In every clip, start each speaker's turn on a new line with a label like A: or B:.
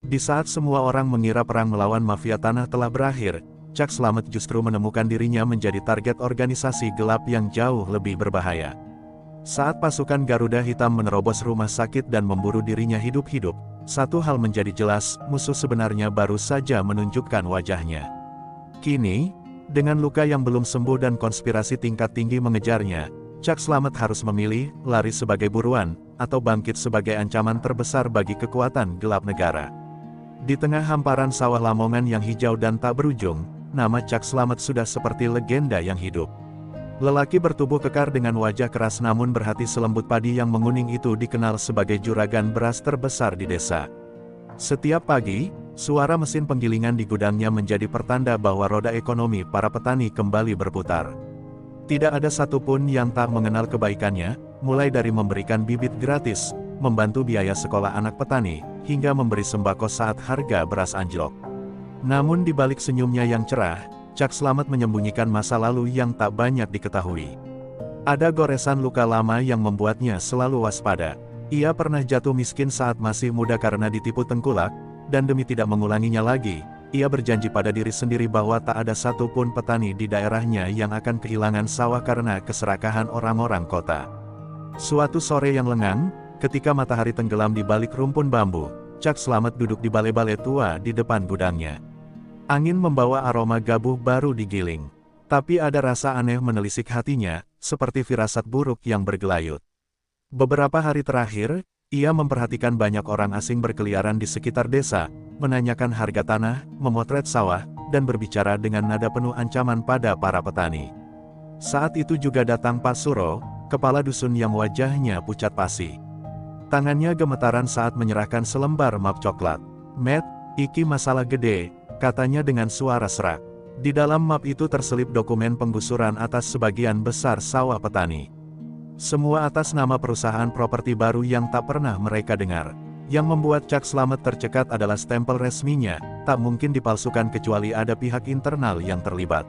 A: Di saat semua orang mengira perang melawan mafia tanah telah berakhir, Cak Slamet justru menemukan dirinya menjadi target organisasi gelap yang jauh lebih berbahaya. Saat pasukan Garuda Hitam menerobos rumah sakit dan memburu dirinya hidup-hidup, satu hal menjadi jelas, musuh sebenarnya baru saja menunjukkan wajahnya. Kini, dengan luka yang belum sembuh dan konspirasi tingkat tinggi mengejarnya, Cak Slamet harus memilih, lari sebagai buruan, atau bangkit sebagai ancaman terbesar bagi kekuatan gelap negara. Di tengah hamparan sawah Lamongan yang hijau dan tak berujung, nama Cak Slamet sudah seperti legenda yang hidup. Lelaki bertubuh kekar dengan wajah keras namun berhati selembut padi yang menguning itu dikenal sebagai juragan beras terbesar di desa. Setiap pagi, suara mesin penggilingan di gudangnya menjadi pertanda bahwa roda ekonomi para petani kembali berputar. Tidak ada satupun yang tak mengenal kebaikannya, mulai dari memberikan bibit gratis, membantu biaya sekolah anak petani, hingga memberi sembako saat harga beras anjlok. Namun di balik senyumnya yang cerah, Cak Slamet menyembunyikan masa lalu yang tak banyak diketahui. Ada goresan luka lama yang membuatnya selalu waspada. Ia pernah jatuh miskin saat masih muda karena ditipu tengkulak, dan demi tidak mengulanginya lagi, ia berjanji pada diri sendiri bahwa tak ada satupun petani di daerahnya yang akan kehilangan sawah karena keserakahan orang-orang kota. Suatu sore yang lengang, ketika matahari tenggelam di balik rumpun bambu, Cak Slamet duduk di balai-balai tua di depan gudangnya. Angin membawa aroma gabuh baru digiling. Tapi ada rasa aneh menelisik hatinya, seperti firasat buruk yang bergelayut. Beberapa hari terakhir, ia memperhatikan banyak orang asing berkeliaran di sekitar desa, menanyakan harga tanah, memotret sawah, dan berbicara dengan nada penuh ancaman pada para petani. Saat itu juga datang Pak Suro, kepala dusun yang wajahnya pucat pasi. Tangannya gemetaran saat menyerahkan selembar map coklat. "Met, iki masalah gede," katanya dengan suara serak. Di dalam map itu terselip dokumen penggusuran atas sebagian besar sawah petani. Semua atas nama perusahaan properti baru yang tak pernah mereka dengar. Yang membuat Cak Slamet tercekat adalah stempel resminya, tak mungkin dipalsukan kecuali ada pihak internal yang terlibat.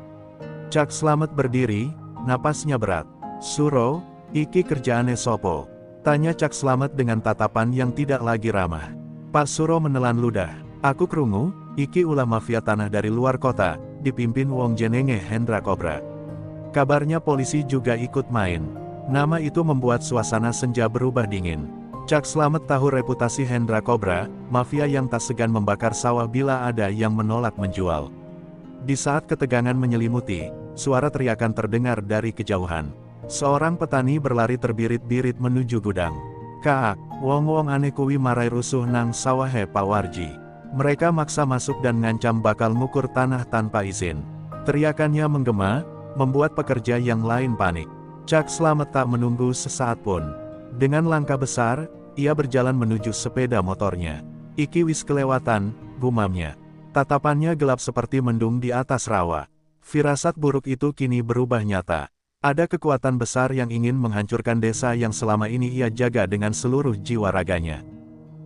A: Cak Slamet berdiri, napasnya berat. "Suro, iki kerjaane sopo?" tanya Cak Slamet dengan tatapan yang tidak lagi ramah. Pak Suro menelan ludah. "Aku krungu, iki ulah mafia tanah dari luar kota, dipimpin wong jenenge Hendra Kobra. Kabarnya polisi juga ikut main." Nama itu membuat suasana senja berubah dingin. Cak Slamet tahu reputasi Hendra Kobra, mafia yang tak segan membakar sawah bila ada yang menolak menjual. Di saat ketegangan menyelimuti, suara teriakan terdengar dari kejauhan. Seorang petani berlari terbirit-birit menuju gudang. "Kaak, wong-wong aneh kuwi marai rusuh nang sawahe Pak Warji. Mereka maksa masuk dan ngancam bakal ngukur tanah tanpa izin." Teriakannya menggema, membuat pekerja yang lain panik. Cak Slamet tak menunggu sesaat pun. Dengan langkah besar, ia berjalan menuju sepeda motornya. "Iki wis kelewatan," gumamnya. Tatapannya gelap seperti mendung di atas rawa. Firasat buruk itu kini berubah nyata. Ada kekuatan besar yang ingin menghancurkan desa yang selama ini ia jaga dengan seluruh jiwa raganya.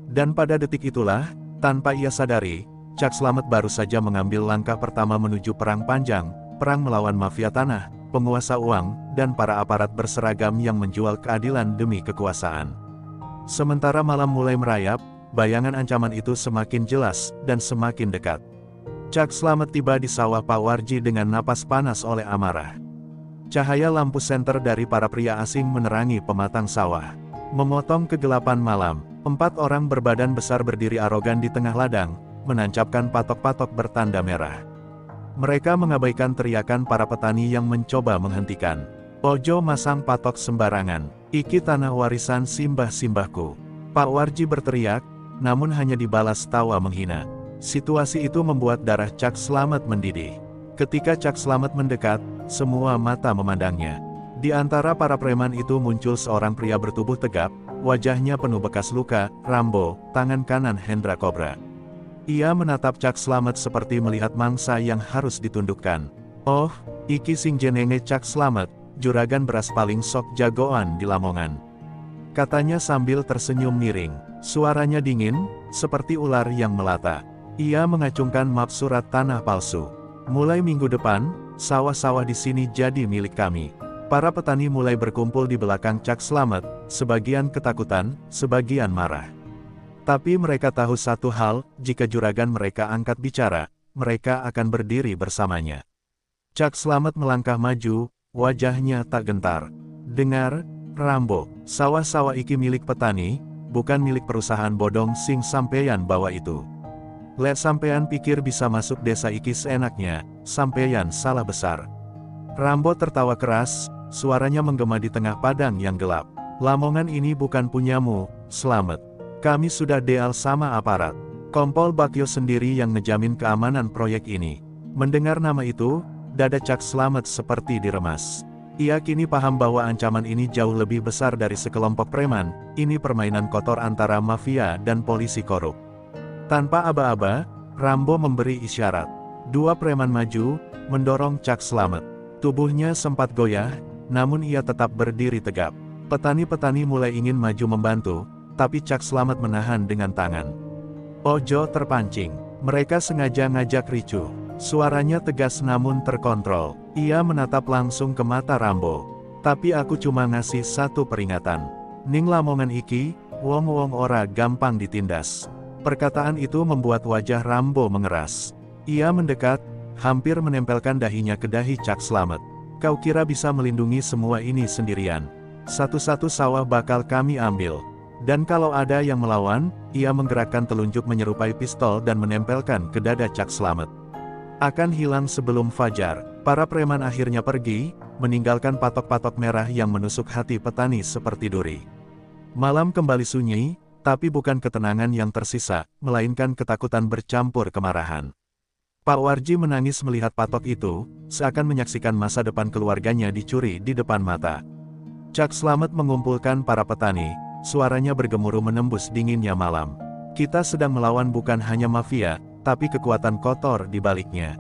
A: Dan pada detik itulah, tanpa ia sadari, Cak Slamet baru saja mengambil langkah pertama menuju perang panjang, perang melawan mafia tanah, penguasa uang, dan para aparat berseragam yang menjual keadilan demi kekuasaan. Sementara malam mulai merayap, bayangan ancaman itu semakin jelas, dan semakin dekat. Cak Slamet tiba di sawah Pak Warji dengan napas panas oleh amarah. Cahaya lampu senter dari para pria asing menerangi pematang sawah. Memotong kegelapan malam, 4 orang berbadan besar berdiri arogan di tengah ladang, menancapkan patok-patok bertanda merah. Mereka mengabaikan teriakan para petani yang mencoba menghentikan. "Ojo masang patok sembarangan, iki tanah warisan simbah-simbahku." Pak Warji berteriak, namun hanya dibalas tawa menghina. Situasi itu membuat darah Cak Slamet mendidih. Ketika Cak Slamet mendekat, semua mata memandangnya. Di antara para preman itu muncul seorang pria bertubuh tegap, wajahnya penuh bekas luka, Rambo, tangan kanan Hendra Kobra. Ia menatap Cak Slamet seperti melihat mangsa yang harus ditundukkan. "Oh, iki sing jenenge Cak Slamet, juragan beras paling sok jagoan di Lamongan," katanya sambil tersenyum miring. Suaranya dingin, seperti ular yang melata. Ia mengacungkan map surat tanah palsu. "Mulai minggu depan, sawah-sawah di sini jadi milik kami." Para petani mulai berkumpul di belakang Cak Slamet, sebagian ketakutan, sebagian marah. Tapi mereka tahu satu hal, jika juragan mereka angkat bicara, mereka akan berdiri bersamanya. Cak Slamet melangkah maju, wajahnya tak gentar. Dengar, Rambo, sawah-sawah iki milik petani, bukan milik perusahaan bodong sing sampeyan bawa itu. Let sampeyan pikir bisa masuk desa iki seenaknya, sampeyan salah besar. Rambo tertawa keras, suaranya menggema di tengah padang yang gelap. Lamongan ini bukan punyamu, Slamet. Kami sudah deal sama aparat. Kompol Bakyo sendiri yang ngejamin keamanan proyek ini. Mendengar nama itu, dada Cak Slamet seperti diremas. Ia kini paham bahwa ancaman ini jauh lebih besar dari sekelompok preman, ini permainan kotor antara mafia dan polisi korup. Tanpa aba-aba, Rambo memberi isyarat. Dua preman maju, mendorong Cak Slamet. Tubuhnya sempat goyah, namun ia tetap berdiri tegap. Petani-petani mulai ingin maju membantu, tapi Cak Slamet menahan dengan tangan. Ojo terpancing. Mereka sengaja ngajak ricuh. Suaranya tegas namun terkontrol. Ia menatap langsung ke mata Rambo. Tapi aku cuma ngasih satu peringatan. Ning Lamongan iki, wong-wong ora gampang ditindas. Perkataan itu membuat wajah Rambo mengeras. Ia mendekat, hampir menempelkan dahinya ke dahi Cak Slamet. Kau kira bisa melindungi semua ini sendirian? Satu-satu sawah bakal kami ambil. Dan kalau ada yang melawan, ia menggerakkan telunjuk menyerupai pistol dan menempelkan ke dada Cak Slamet. Akan hilang sebelum fajar, para preman akhirnya pergi, meninggalkan patok-patok merah yang menusuk hati petani seperti duri. Malam kembali sunyi, tapi bukan ketenangan yang tersisa, melainkan ketakutan bercampur kemarahan. Pak Warji menangis melihat patok itu, seakan menyaksikan masa depan keluarganya dicuri di depan mata. Cak Slamet mengumpulkan para petani, suaranya bergemuruh menembus dinginnya malam. Kita sedang melawan bukan hanya mafia, tapi kekuatan kotor di baliknya.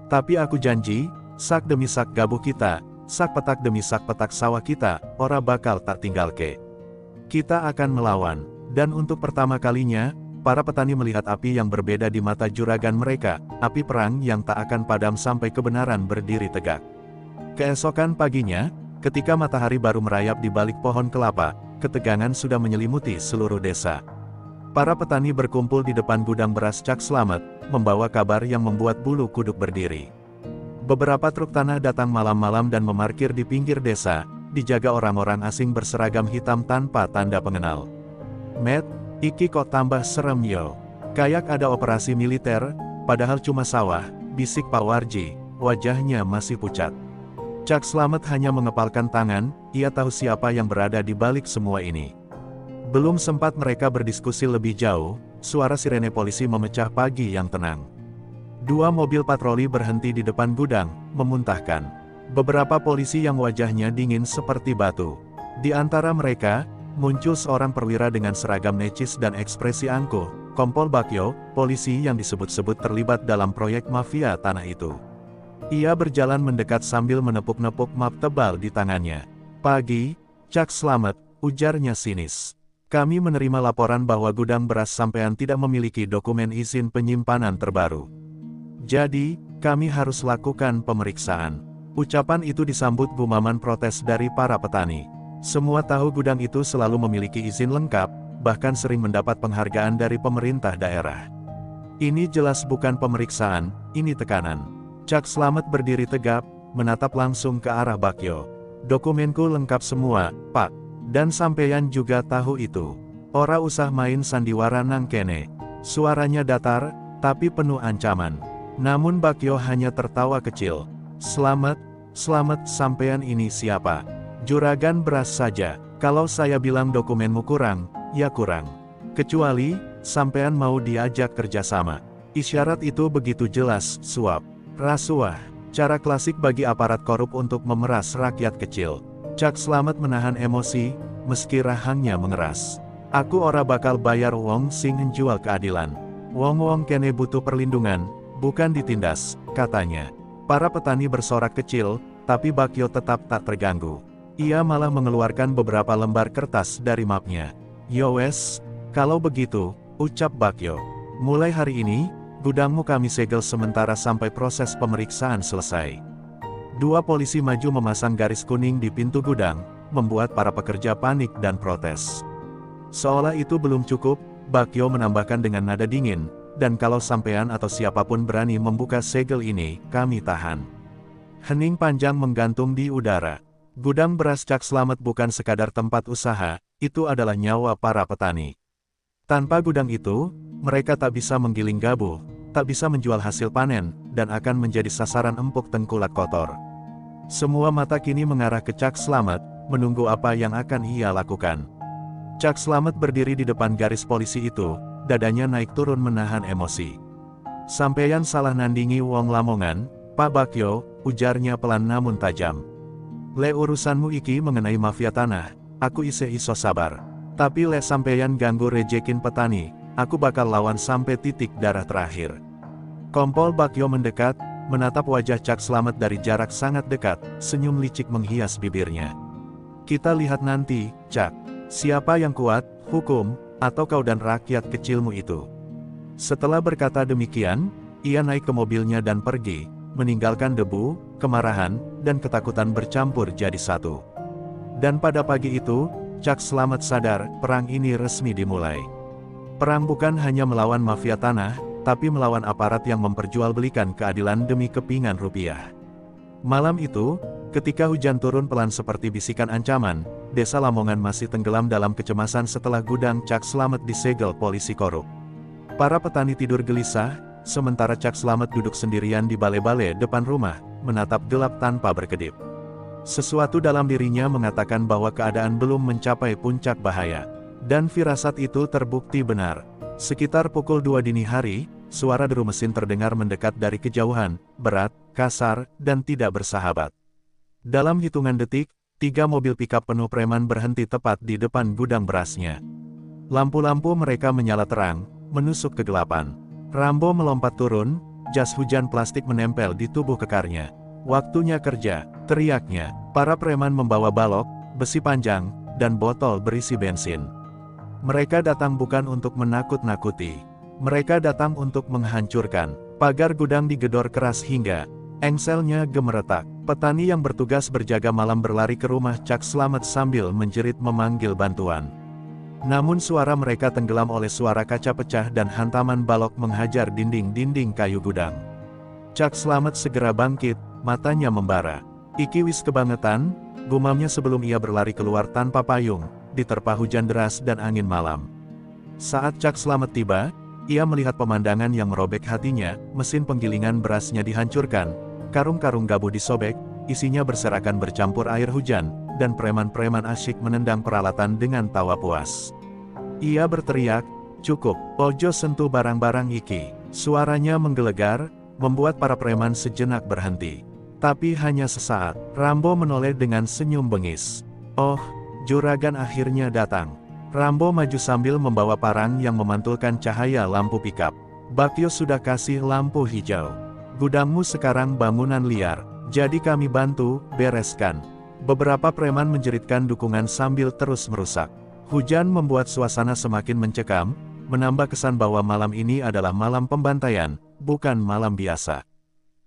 A: Tapi aku janji, sak demi sak gabuh kita, sak petak demi sak petak sawah kita, ora bakal tak tinggal ke. Kita akan melawan. Dan untuk pertama kalinya, para petani melihat api yang berbeda di mata juragan mereka, api perang yang tak akan padam sampai kebenaran berdiri tegak. Keesokan paginya, ketika matahari baru merayap di balik pohon kelapa, ketegangan sudah menyelimuti seluruh desa. Para petani berkumpul di depan gudang beras Cak Slamet, membawa kabar yang membuat bulu kuduk berdiri. Beberapa truk tanah datang malam-malam dan memarkir di pinggir desa, dijaga orang-orang asing berseragam hitam tanpa tanda pengenal. Met, iki kok tambah serem yo. Kayak ada operasi militer, padahal cuma sawah, bisik Pak Warji, wajahnya masih pucat. Cak Slamet hanya mengepalkan tangan, ia tahu siapa yang berada di balik semua ini. Belum sempat mereka berdiskusi lebih jauh, suara sirene polisi memecah pagi yang tenang. Dua mobil patroli berhenti di depan gudang, memuntahkan. Beberapa polisi yang wajahnya dingin seperti batu. Di antara mereka, muncul seorang perwira dengan seragam necis dan ekspresi angkuh, Kompol Bakyo, polisi yang disebut-sebut terlibat dalam proyek mafia tanah itu. Ia berjalan mendekat sambil menepuk-nepuk map tebal di tangannya. Pagi, Cak Slamet, ujarnya sinis. Kami menerima laporan bahwa gudang beras sampean tidak memiliki dokumen izin penyimpanan terbaru. Jadi, kami harus lakukan pemeriksaan. Ucapan itu disambut gumaman protes dari para petani. Semua tahu gudang itu selalu memiliki izin lengkap, bahkan sering mendapat penghargaan dari pemerintah daerah. Ini jelas bukan pemeriksaan, ini tekanan. Cak Slamet berdiri tegap, menatap langsung ke arah Bakyo. Dokumenku lengkap semua, Pak. Dan sampeyan juga tahu itu. Ora usah main sandiwara nang kene. Suaranya datar, tapi penuh ancaman. Namun Bakyo hanya tertawa kecil. Slamet sampeyan ini siapa? Juragan beras saja. Kalau saya bilang dokumenmu kurang, ya kurang. Kecuali, sampean mau diajak kerjasama. Isyarat itu begitu jelas, suap. Rasuah. Cara klasik bagi aparat korup untuk memeras rakyat kecil. Cak Slamet menahan emosi, meski rahangnya mengeras. Aku ora bakal bayar wong sing njual keadilan. Wong-wong kene butuh perlindungan, bukan ditindas, katanya. Para petani bersorak kecil, tapi Bakyo tetap tak terganggu. Ia malah mengeluarkan beberapa lembar kertas dari mapnya. Yowes, kalau begitu, ucap Bakyo. Mulai hari ini, gudangmu kami segel sementara sampai proses pemeriksaan selesai. Dua polisi maju memasang garis kuning di pintu gudang, membuat para pekerja panik dan protes. Seolah itu belum cukup, Bakyo menambahkan dengan nada dingin, dan kalau sampean atau siapapun berani membuka segel ini, kami tahan. Hening panjang menggantung di udara. Gudang beras Cak Slamet bukan sekadar tempat usaha, itu adalah nyawa para petani. Tanpa gudang itu, mereka tak bisa menggiling gabuh, tak bisa menjual hasil panen, dan akan menjadi sasaran empuk tengkulak kotor. Semua mata kini mengarah ke Cak Slamet, menunggu apa yang akan ia lakukan. Cak Slamet berdiri di depan garis polisi itu, dadanya naik turun menahan emosi. Sampeyan salah nandingi wong Lamongan, Pak Bakyo, ujarnya pelan namun tajam. Le urusanmu iki mengenai mafia tanah, aku iso sabar. Tapi le sampeyan ganggu rejekin petani, aku bakal lawan sampai titik darah terakhir. Kompol Bakyo mendekat, menatap wajah Cak Slamet dari jarak sangat dekat, senyum licik menghias bibirnya. Kita lihat nanti, Cak. Siapa yang kuat, hukum, atau kau dan rakyat kecilmu itu. Setelah berkata demikian, ia naik ke mobilnya dan pergi, meninggalkan debu, kemarahan, dan ketakutan bercampur jadi satu. Dan pada pagi itu, Cak Slamet sadar, perang ini resmi dimulai. Perang bukan hanya melawan mafia tanah, tapi melawan aparat yang memperjualbelikan keadilan demi kepingan rupiah. Malam itu, ketika hujan turun pelan seperti bisikan ancaman, desa Lamongan masih tenggelam dalam kecemasan setelah gudang Cak Slamet disegel polisi korup. Para petani tidur gelisah, sementara Cak Slamet duduk sendirian di bale-bale depan rumah, menatap gelap tanpa berkedip. Sesuatu dalam dirinya mengatakan bahwa keadaan belum mencapai puncak bahaya. Dan firasat itu terbukti benar. Sekitar pukul 2 dini hari, suara deru mesin terdengar mendekat dari kejauhan, berat, kasar, dan tidak bersahabat. Dalam hitungan detik, 3 mobil pikap penuh preman berhenti tepat di depan gudang berasnya. Lampu-lampu mereka menyala terang, menusuk kegelapan. Rambo melompat turun, jas hujan plastik menempel di tubuh kekarnya. Waktunya kerja, teriaknya. Para preman membawa balok, besi panjang, dan botol berisi bensin. Mereka datang bukan untuk menakut-nakuti. Mereka datang untuk menghancurkan. Pagar gudang digedor keras hingga engselnya gemeretak. Petani yang bertugas berjaga malam berlari ke rumah Cak Slamet sambil menjerit memanggil bantuan. Namun suara mereka tenggelam oleh suara kaca pecah dan hantaman balok menghajar dinding-dinding kayu gudang. Cak Slamet segera bangkit, matanya membara. Iki wis kebangetan, gumamnya sebelum ia berlari keluar tanpa payung, diterpa hujan deras dan angin malam. Saat Cak Slamet tiba, ia melihat pemandangan yang merobek hatinya, mesin penggilingan berasnya dihancurkan, karung-karung gabuh disobek, isinya berserakan bercampur air hujan, dan preman-preman asyik menendang peralatan dengan tawa puas. Ia berteriak, "Cukup, ojo sentuh barang-barang iki." Suaranya menggelegar, membuat para preman sejenak berhenti. Tapi hanya sesaat, Rambo menoleh dengan senyum bengis. Oh, juragan akhirnya datang. Rambo maju sambil membawa parang yang memantulkan cahaya lampu pikap. Bakyo sudah kasih lampu hijau. Gudangmu sekarang bangunan liar, jadi kami bantu, bereskan. Beberapa preman menjeritkan dukungan sambil terus merusak. Hujan membuat suasana semakin mencekam, menambah kesan bahwa malam ini adalah malam pembantaian, bukan malam biasa.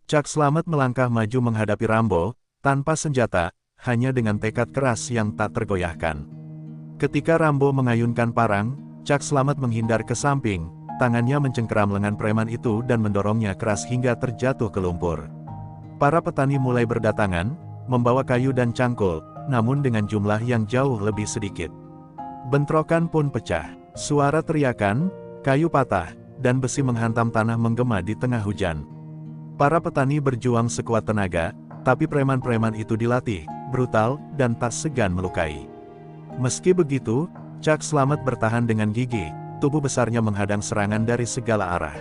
A: Cak Slamet melangkah maju menghadapi Rambo, tanpa senjata, hanya dengan tekad keras yang tak tergoyahkan. Ketika Rambo mengayunkan parang, Cak Slamet menghindar ke samping, tangannya mencengkeram lengan preman itu dan mendorongnya keras hingga terjatuh ke lumpur. Para petani mulai berdatangan, membawa kayu dan cangkul, namun dengan jumlah yang jauh lebih sedikit. Bentrokan pun pecah, suara teriakan, kayu patah, dan besi menghantam tanah menggema di tengah hujan. Para petani berjuang sekuat tenaga, tapi preman-preman itu dilatih, brutal, dan tak segan melukai. Meski begitu, Cak Slamet bertahan dengan gigih, tubuh besarnya menghadang serangan dari segala arah.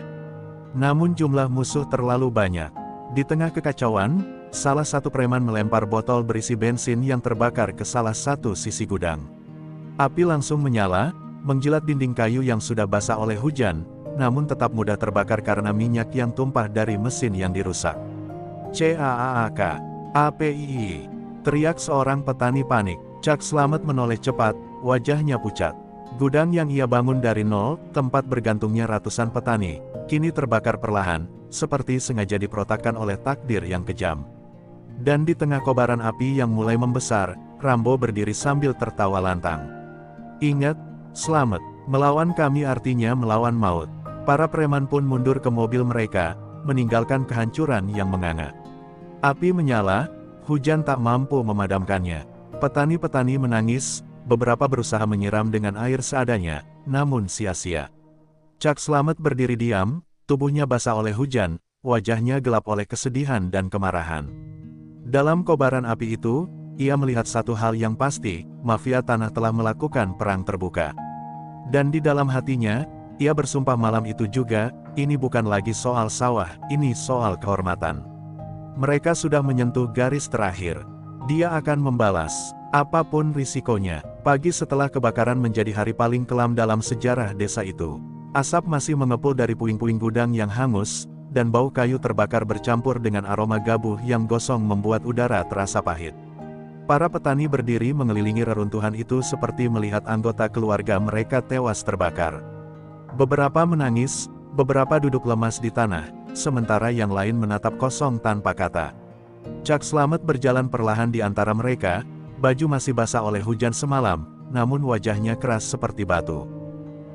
A: Namun jumlah musuh terlalu banyak. Di tengah kekacauan, salah satu preman melempar botol berisi bensin yang terbakar ke salah satu sisi gudang. Api langsung menyala, menjilat dinding kayu yang sudah basah oleh hujan, namun tetap mudah terbakar karena minyak yang tumpah dari mesin yang dirusak. "CAAK, APII!" teriak seorang petani panik. Cak Slamet menoleh cepat, wajahnya pucat. Gudang yang ia bangun dari nol, tempat bergantungnya ratusan petani, kini terbakar perlahan, seperti sengaja diprotakkan oleh takdir yang kejam. Dan di tengah kobaran api yang mulai membesar, Rambo berdiri sambil tertawa lantang. "Ingat, Slamet, Melawan kami artinya melawan maut. Para preman pun mundur ke mobil mereka, meninggalkan kehancuran yang menganga. Api menyala, hujan tak mampu memadamkannya. Petani-petani menangis, beberapa berusaha menyiram dengan air seadanya, namun sia-sia. Cak Slamet berdiri diam, tubuhnya basah oleh hujan, wajahnya gelap oleh kesedihan dan kemarahan. Dalam kobaran api itu, ia melihat satu hal yang pasti, mafia tanah telah melakukan perang terbuka. Dan di dalam hatinya, ia bersumpah malam itu juga, ini bukan lagi soal sawah, ini soal kehormatan. Mereka sudah menyentuh garis terakhir. Dia akan membalas, apapun risikonya. Pagi setelah kebakaran menjadi hari paling kelam dalam sejarah desa itu. Asap masih mengepul dari puing-puing gudang yang hangus, dan bau kayu terbakar bercampur dengan aroma gabuh yang gosong membuat udara terasa pahit. Para petani berdiri mengelilingi reruntuhan itu seperti melihat anggota keluarga mereka tewas terbakar. Beberapa menangis, beberapa duduk lemas di tanah, sementara yang lain menatap kosong tanpa kata. Cak Slamet berjalan perlahan di antara mereka, baju masih basah oleh hujan semalam, namun wajahnya keras seperti batu.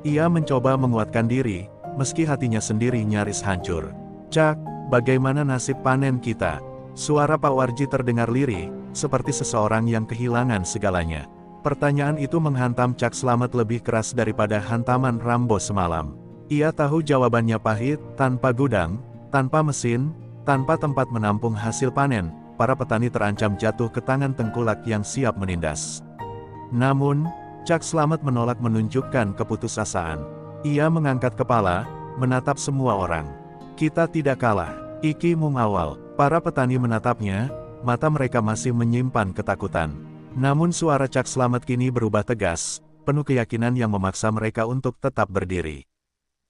A: Ia mencoba menguatkan diri, meski hatinya sendiri nyaris hancur. "Cak, bagaimana nasib panen kita?" Suara Pak Warji terdengar lirih, seperti seseorang yang kehilangan segalanya. Pertanyaan itu menghantam Cak Slamet lebih keras daripada hantaman Rambo semalam. Ia tahu jawabannya pahit, tanpa gudang, tanpa mesin, tanpa tempat menampung hasil panen, para petani terancam jatuh ke tangan tengkulak yang siap menindas. Namun, Cak Slamet menolak menunjukkan keputusasaan. Ia mengangkat kepala, menatap semua orang. "Kita tidak kalah, Iki mengawal." Para petani menatapnya, mata mereka masih menyimpan ketakutan. Namun suara Cak Slamet kini berubah tegas, penuh keyakinan yang memaksa mereka untuk tetap berdiri.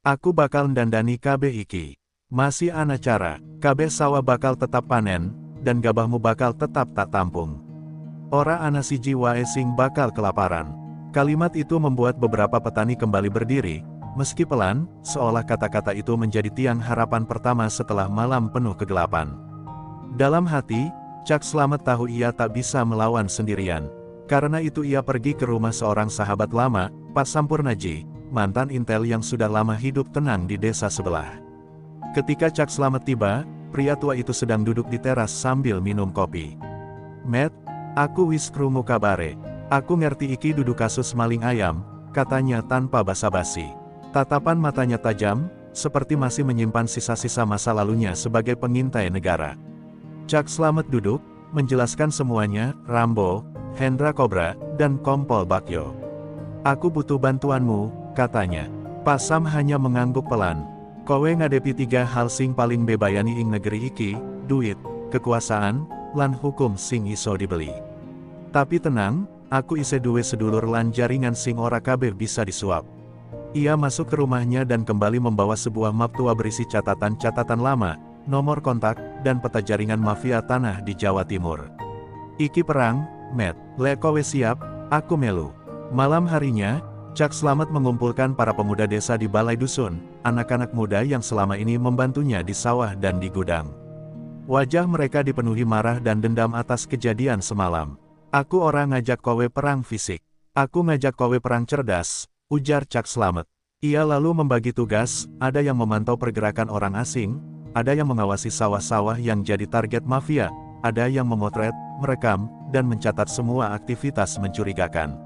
A: "Aku bakal ndandani kabeh iki. Masih ana cara, kabeh sawah bakal tetap panen, dan gabahmu bakal tetap tak tampung. Ora ana siji wae sing bakal kelaparan." Kalimat itu membuat beberapa petani kembali berdiri, meski pelan, seolah kata-kata itu menjadi tiang harapan pertama setelah malam penuh kegelapan. Dalam hati, Cak Slamet tahu ia tak bisa melawan sendirian. Karena itu ia pergi ke rumah seorang sahabat lama, Pak Sampurnaji, mantan intel yang sudah lama hidup tenang di desa sebelah. Ketika Cak Slamet tiba, pria tua itu sedang duduk di teras sambil minum kopi. "Met, aku wis krungu kabare. Aku ngerti iki dudu kasus maling ayam," katanya tanpa basa-basi. Tatapan matanya tajam, seperti masih menyimpan sisa-sisa masa lalunya sebagai pengintai negara. Cak Slamet duduk, menjelaskan semuanya, Rambo, Hendra Kobra, dan Kompol Bakyo. "Aku butuh bantuanmu," katanya. Pak Sam hanya mengangguk pelan. "Kowe ngadepi 3 hal sing paling bebayani ing negeri iki, duit, kekuasaan, lan hukum sing iso dibeli. Tapi tenang, aku isih duwe sedulur lan jaringan sing ora kabeh bisa disuap." Ia masuk ke rumahnya dan kembali membawa sebuah map tua berisi catatan-catatan lama, nomor kontak, dan peta jaringan mafia tanah di Jawa Timur. "Iki perang, Met, lek kowe siap, aku melu." Malam harinya, Cak Slamet mengumpulkan para pemuda desa di balai dusun, anak-anak muda yang selama ini membantunya di sawah dan di gudang. Wajah mereka dipenuhi marah dan dendam atas kejadian semalam. "Aku orang ngajak kowe perang fisik. Aku ngajak kowe perang cerdas," ujar Cak Slamet. Ia lalu membagi tugas, ada yang memantau pergerakan orang asing, ada yang mengawasi sawah-sawah yang jadi target mafia, ada yang memotret, merekam, dan mencatat semua aktivitas mencurigakan.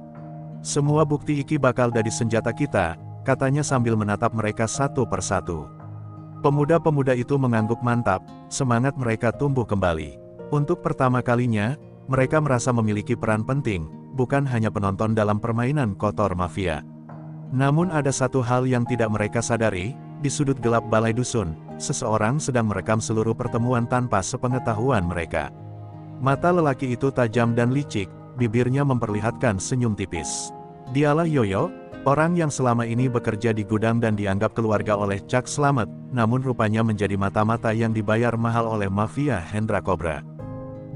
A: "Semua bukti iki bakal jadi senjata kita," katanya sambil menatap mereka satu persatu. Pemuda-pemuda itu mengangguk mantap, semangat mereka tumbuh kembali. Untuk pertama kalinya, mereka merasa memiliki peran penting, bukan hanya penonton dalam permainan kotor mafia. Namun ada satu hal yang tidak mereka sadari, di sudut gelap balai dusun, seseorang sedang merekam seluruh pertemuan tanpa sepengetahuan mereka. Mata lelaki itu tajam dan licik, bibirnya memperlihatkan senyum tipis. Dialah Yoyo, orang yang selama ini bekerja di gudang dan dianggap keluarga oleh Cak Slamet, namun rupanya menjadi mata-mata yang dibayar mahal oleh mafia Hendra Kobra.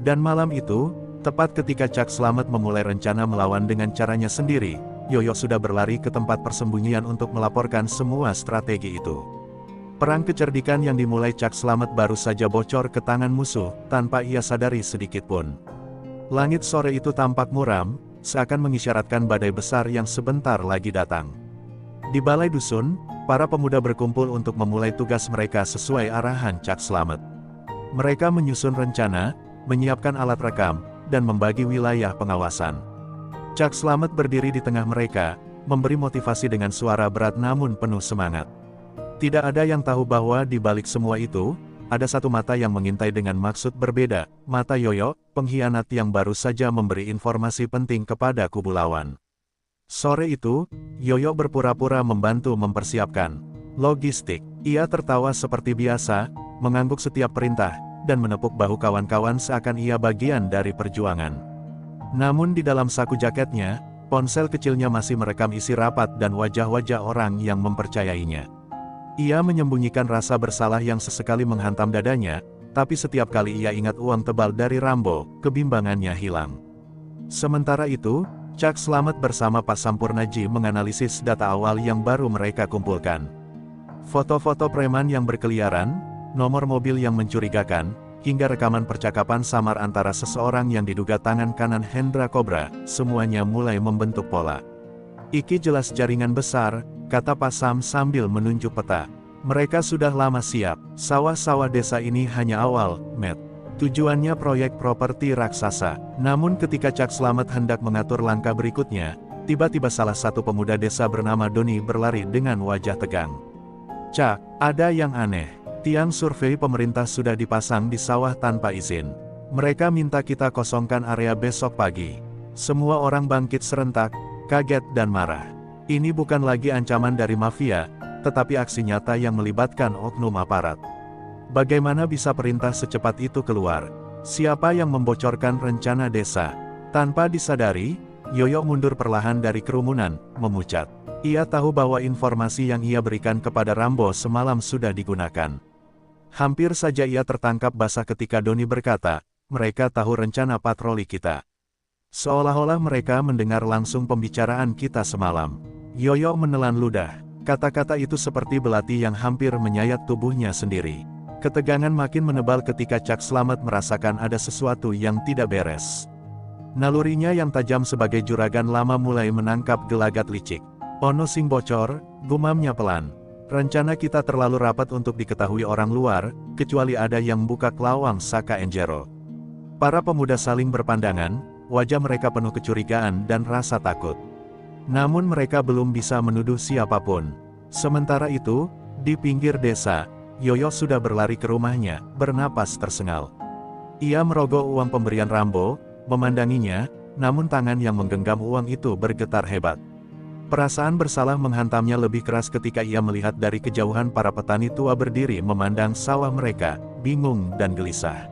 A: Dan malam itu, tepat ketika Cak Slamet memulai rencana melawan dengan caranya sendiri, Yoyo sudah berlari ke tempat persembunyian untuk melaporkan semua strategi itu. Perang kecerdikan yang dimulai Cak Slamet baru saja bocor ke tangan musuh, tanpa ia sadari sedikit pun. Langit sore itu tampak muram, seakan mengisyaratkan badai besar yang sebentar lagi datang. Di balai dusun, para pemuda berkumpul untuk memulai tugas mereka sesuai arahan Cak Slamet. Mereka menyusun rencana, menyiapkan alat rekam, dan membagi wilayah pengawasan. Cak Slamet berdiri di tengah mereka, memberi motivasi dengan suara berat namun penuh semangat. Tidak ada yang tahu bahwa di balik semua itu, ada satu mata yang mengintai dengan maksud berbeda, mata Yoyo, pengkhianat yang baru saja memberi informasi penting kepada kubu lawan. Sore itu, Yoyo berpura-pura membantu mempersiapkan logistik. Ia tertawa seperti biasa, mengangguk setiap perintah, dan menepuk bahu kawan-kawan seakan ia bagian dari perjuangan. Namun di dalam saku jaketnya, ponsel kecilnya masih merekam isi rapat dan wajah-wajah orang yang mempercayainya. Ia menyembunyikan rasa bersalah yang sesekali menghantam dadanya, tapi setiap kali ia ingat uang tebal dari Rambo, kebimbangannya hilang. Sementara itu, Cak Slamet bersama Pak Sampurnaji menganalisis data awal yang baru mereka kumpulkan. Foto-foto preman yang berkeliaran, nomor mobil yang mencurigakan, hingga rekaman percakapan samar antara seseorang yang diduga tangan kanan Hendra Cobra, semuanya mulai membentuk pola. Iki jelas jaringan besar, kata Pak Sam sambil menunjuk peta. Mereka sudah lama siap, sawah-sawah desa ini hanya awal, Matt. Tujuannya proyek properti raksasa. Namun ketika Cak Slamet hendak mengatur langkah berikutnya, tiba-tiba salah satu pemuda desa bernama Doni berlari dengan wajah tegang. Cak, ada yang aneh. Tiang survei pemerintah sudah dipasang di sawah tanpa izin. Mereka minta kita kosongkan area besok pagi. Semua orang bangkit serentak, kaget dan marah. Ini bukan lagi ancaman dari mafia, tetapi aksi nyata yang melibatkan oknum aparat. Bagaimana bisa perintah secepat itu keluar? Siapa yang membocorkan rencana desa? Tanpa disadari, Yoyo mundur perlahan dari kerumunan, memucat. Ia tahu bahwa informasi yang ia berikan kepada Rambo semalam sudah digunakan. Hampir saja ia tertangkap basah ketika Doni berkata, mereka tahu rencana patroli kita. Seolah-olah mereka mendengar langsung pembicaraan kita semalam. Yoyo menelan ludah. Kata-kata itu seperti belati yang hampir menyayat tubuhnya sendiri. Ketegangan makin menebal ketika Cak Slamet merasakan ada sesuatu yang tidak beres. Nalurinya yang tajam sebagai juragan lama mulai menangkap gelagat licik. Ono sing bocor, gumamnya pelan. Rencana kita terlalu rapat untuk diketahui orang luar, kecuali ada yang buka kelawang Saka Enjero. Para pemuda saling berpandangan, wajah mereka penuh kecurigaan dan rasa takut. Namun mereka belum bisa menuduh siapapun. Sementara itu, di pinggir desa, Yoyo sudah berlari ke rumahnya, bernapas tersengal. Ia merogoh uang pemberian Rambo, memandanginya, namun tangan yang menggenggam uang itu bergetar hebat. Perasaan bersalah menghantamnya lebih keras ketika ia melihat dari kejauhan para petani tua berdiri memandang sawah mereka, bingung dan gelisah.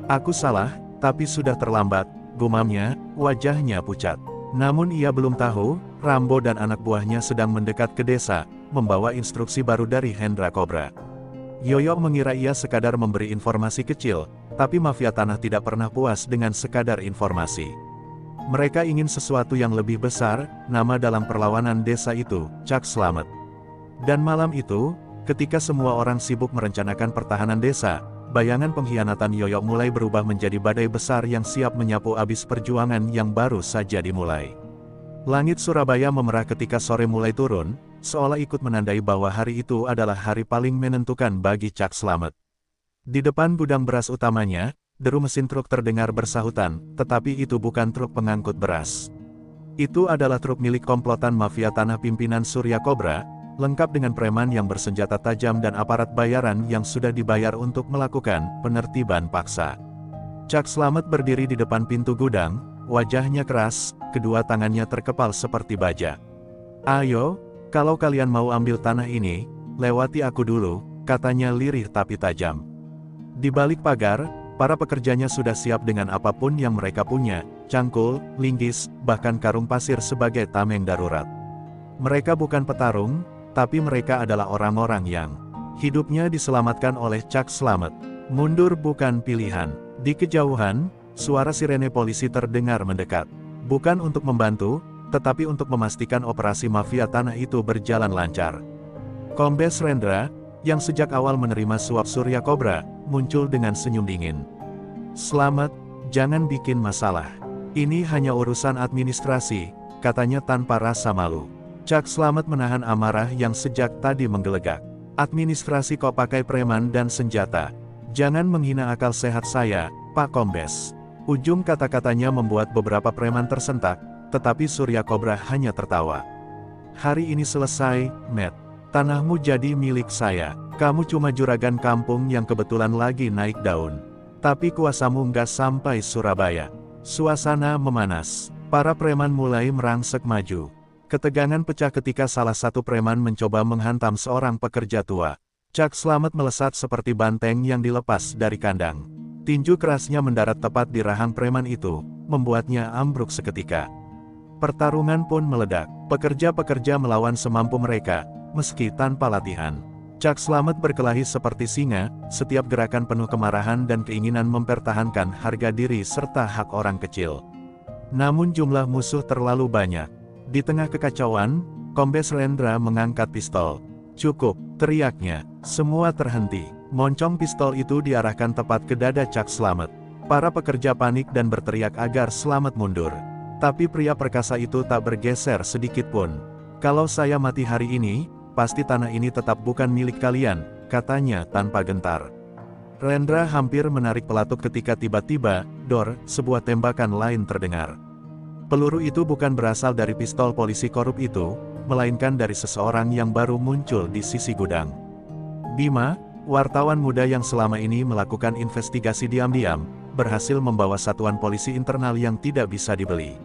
A: Aku salah, tapi sudah terlambat, gumamnya, wajahnya pucat. Namun ia belum tahu, Rambo dan anak buahnya sedang mendekat ke desa, membawa instruksi baru dari Hendra Cobra. Yoyo mengira ia sekadar memberi informasi kecil, tapi mafia tanah tidak pernah puas dengan sekadar informasi. Mereka ingin sesuatu yang lebih besar, nama dalam perlawanan desa itu, Cak Slamet. Dan malam itu, ketika semua orang sibuk merencanakan pertahanan desa, bayangan pengkhianatan Yoyo mulai berubah menjadi badai besar yang siap menyapu abis perjuangan yang baru saja dimulai. Langit Surabaya memerah ketika sore mulai turun, seolah ikut menandai bahwa hari itu adalah hari paling menentukan bagi Cak Slamet. Di depan gudang beras utamanya, deru mesin truk terdengar bersahutan, tetapi itu bukan truk pengangkut beras. Itu adalah truk milik komplotan mafia tanah pimpinan Surya Cobra, lengkap dengan preman yang bersenjata tajam dan aparat bayaran yang sudah dibayar untuk melakukan penertiban paksa. Cak Slamet berdiri di depan pintu gudang, wajahnya keras, kedua tangannya terkepal seperti baja. Ayo, kalau kalian mau ambil tanah ini, lewati aku dulu, katanya lirih tapi tajam. Di balik pagar, para pekerjanya sudah siap dengan apapun yang mereka punya, cangkul, linggis, bahkan karung pasir sebagai tameng darurat. Mereka bukan petarung, tapi mereka adalah orang-orang yang hidupnya diselamatkan oleh Cak Slamet. Mundur bukan pilihan. Di kejauhan, suara sirene polisi terdengar mendekat. Bukan untuk membantu, tetapi untuk memastikan operasi mafia tanah itu berjalan lancar. Kombes Rendra, yang sejak awal menerima suap Surya Cobra, muncul dengan senyum dingin. Slamet, jangan bikin masalah. Ini hanya urusan administrasi, katanya tanpa rasa malu. Cak Slamet menahan amarah yang sejak tadi menggelegak. Administrasi kok pakai preman dan senjata. Jangan menghina akal sehat saya, Pak Kombes. Ujung kata-katanya membuat beberapa preman tersentak, tetapi Surya Cobra hanya tertawa. Hari ini selesai, Matt. Tanahmu jadi milik saya. Kamu cuma juragan kampung yang kebetulan lagi naik daun. Tapi kuasamu nggak sampai Surabaya. Suasana memanas. Para preman mulai merangsek maju. Ketegangan pecah ketika salah satu preman mencoba menghantam seorang pekerja tua. Cak Slamet melesat seperti banteng yang dilepas dari kandang. Tinju kerasnya mendarat tepat di rahang preman itu, membuatnya ambruk seketika. Pertarungan pun meledak. Pekerja-pekerja melawan semampu mereka, meski tanpa latihan. Cak Slamet berkelahi seperti singa, setiap gerakan penuh kemarahan dan keinginan mempertahankan harga diri serta hak orang kecil. Namun jumlah musuh terlalu banyak. Di tengah kekacauan, Kombes Rendra mengangkat pistol. "Cukup," teriaknya. Semua terhenti. Moncong pistol itu diarahkan tepat ke dada Cak Slamet. Para pekerja panik dan berteriak agar Slamet mundur. Tapi pria perkasa itu tak bergeser sedikit pun. "Kalau saya mati hari ini, pasti tanah ini tetap bukan milik kalian," katanya tanpa gentar. Rendra hampir menarik pelatuk ketika tiba-tiba, dor, sebuah tembakan lain terdengar. Peluru itu bukan berasal dari pistol polisi korup itu, melainkan dari seseorang yang baru muncul di sisi gudang. Bima, wartawan muda yang selama ini melakukan investigasi diam-diam, berhasil membawa satuan polisi internal yang tidak bisa dibeli.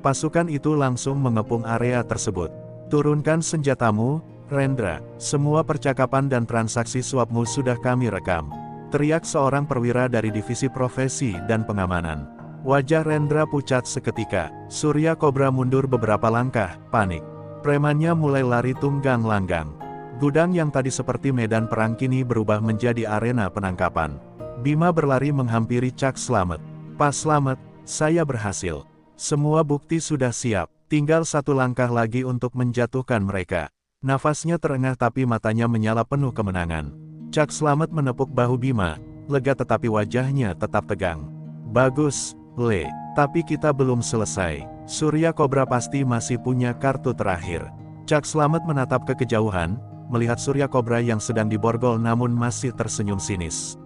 A: Pasukan itu langsung mengepung area tersebut. "Turunkan senjatamu, Rendra. Semua percakapan dan transaksi suapmu sudah kami rekam," teriak seorang perwira dari divisi profesi dan pengamanan. Wajah Rendra pucat seketika. Surya Cobra mundur beberapa langkah, panik. Premannya mulai lari tunggang langgang. Gudang yang tadi seperti medan perang kini berubah menjadi arena penangkapan. Bima berlari menghampiri Cak Slamet. "Pak Slamet, saya berhasil. Semua bukti sudah siap. Tinggal satu langkah lagi untuk menjatuhkan mereka." Nafasnya terengah tapi matanya menyala penuh kemenangan. Cak Slamet menepuk bahu Bima, lega tetapi wajahnya tetap tegang. "Bagus, Le. Tapi kita belum selesai. Surya Cobra pasti masih punya kartu terakhir." Cak Slamet menatap ke kejauhan, melihat Surya Cobra yang sedang diborgol namun masih tersenyum sinis.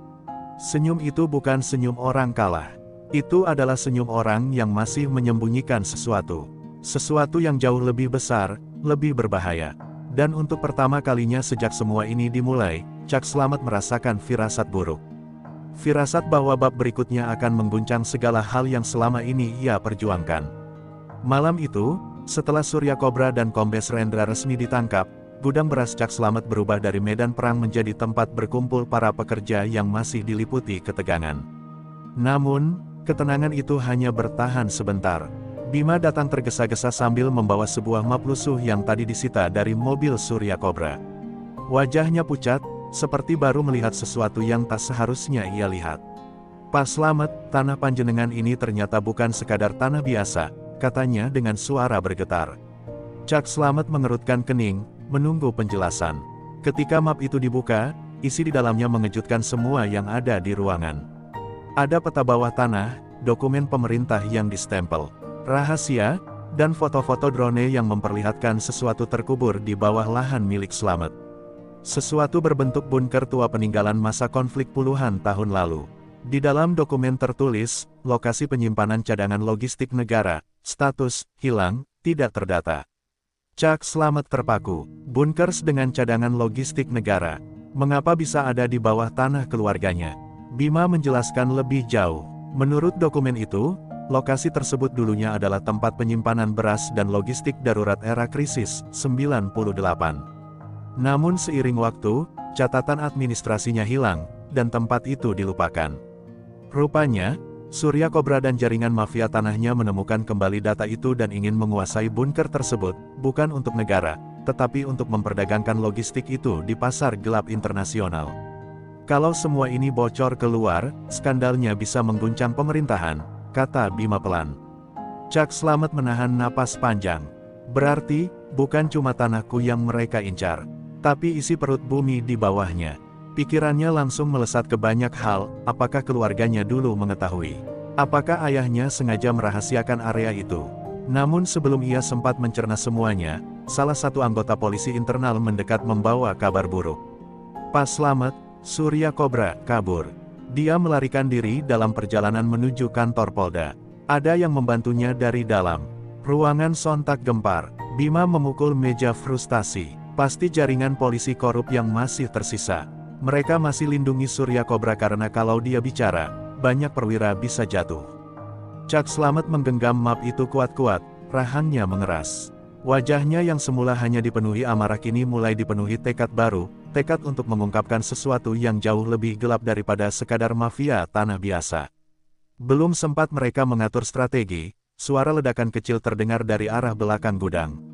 A: Senyum itu bukan senyum orang kalah. Itu adalah senyum orang yang masih menyembunyikan sesuatu. Sesuatu yang jauh lebih besar, lebih berbahaya. Dan untuk pertama kalinya sejak semua ini dimulai, Cak Slamet merasakan firasat buruk. Firasat bahwa bab berikutnya akan mengguncang segala hal yang selama ini ia perjuangkan. Malam itu, setelah Surya Cobra dan Kombes Rendra resmi ditangkap, gudang beras Cak Slamet berubah dari medan perang menjadi tempat berkumpul para pekerja yang masih diliputi ketegangan. Namun, ketenangan itu hanya bertahan sebentar. Bima datang tergesa-gesa sambil membawa sebuah map lusuh yang tadi disita dari mobil Surya Cobra. Wajahnya pucat, seperti baru melihat sesuatu yang tak seharusnya ia lihat. "Pak Slamet, tanah panjenengan ini ternyata bukan sekadar tanah biasa," katanya dengan suara bergetar. Cak Slamet mengerutkan kening, menunggu penjelasan. Ketika map itu dibuka, isi di dalamnya mengejutkan semua yang ada di ruangan. Ada peta bawah tanah, dokumen pemerintah yang distempel, rahasia, dan foto-foto drone yang memperlihatkan sesuatu terkubur di bawah lahan milik Slamet. Sesuatu berbentuk bunker tua peninggalan masa konflik puluhan tahun lalu. Di dalam dokumen tertulis, lokasi penyimpanan cadangan logistik negara, status, hilang, tidak terdata. Cak Slamet terpaku. Bunkers dengan cadangan logistik negara. Mengapa bisa ada di bawah tanah keluarganya? Bima menjelaskan lebih jauh. Menurut dokumen itu, lokasi tersebut dulunya adalah tempat penyimpanan beras dan logistik darurat era krisis, 98. Namun seiring waktu, catatan administrasinya hilang, dan tempat itu dilupakan. Rupanya, Surya Cobra dan jaringan mafia tanahnya menemukan kembali data itu dan ingin menguasai bunker tersebut, bukan untuk negara, tetapi untuk memperdagangkan logistik itu di pasar gelap internasional. "Kalau semua ini bocor keluar, skandalnya bisa mengguncang pemerintahan," kata Bima pelan. Cak Slamet menahan napas panjang. "Berarti, bukan cuma tanahku yang mereka incar, tapi isi perut bumi di bawahnya." Pikirannya langsung melesat ke banyak hal. Apakah keluarganya dulu mengetahui? Apakah ayahnya sengaja merahasiakan area itu? Namun sebelum ia sempat mencerna semuanya, salah satu anggota polisi internal mendekat membawa kabar buruk. Pas Slamet, Surya Cobra kabur. Dia melarikan diri dalam perjalanan menuju kantor Polda. Ada yang membantunya dari dalam. Ruangan sontak gempar. Bima memukul meja frustasi. Pasti jaringan polisi korup yang masih tersisa. Mereka masih lindungi Surya Cobra karena kalau dia bicara, banyak perwira bisa jatuh. Cak Slamet menggenggam map itu kuat-kuat, rahangnya mengeras. Wajahnya yang semula hanya dipenuhi amarah kini mulai dipenuhi tekad baru, tekad untuk mengungkapkan sesuatu yang jauh lebih gelap daripada sekadar mafia tanah biasa. Belum sempat mereka mengatur strategi, suara ledakan kecil terdengar dari arah belakang gudang.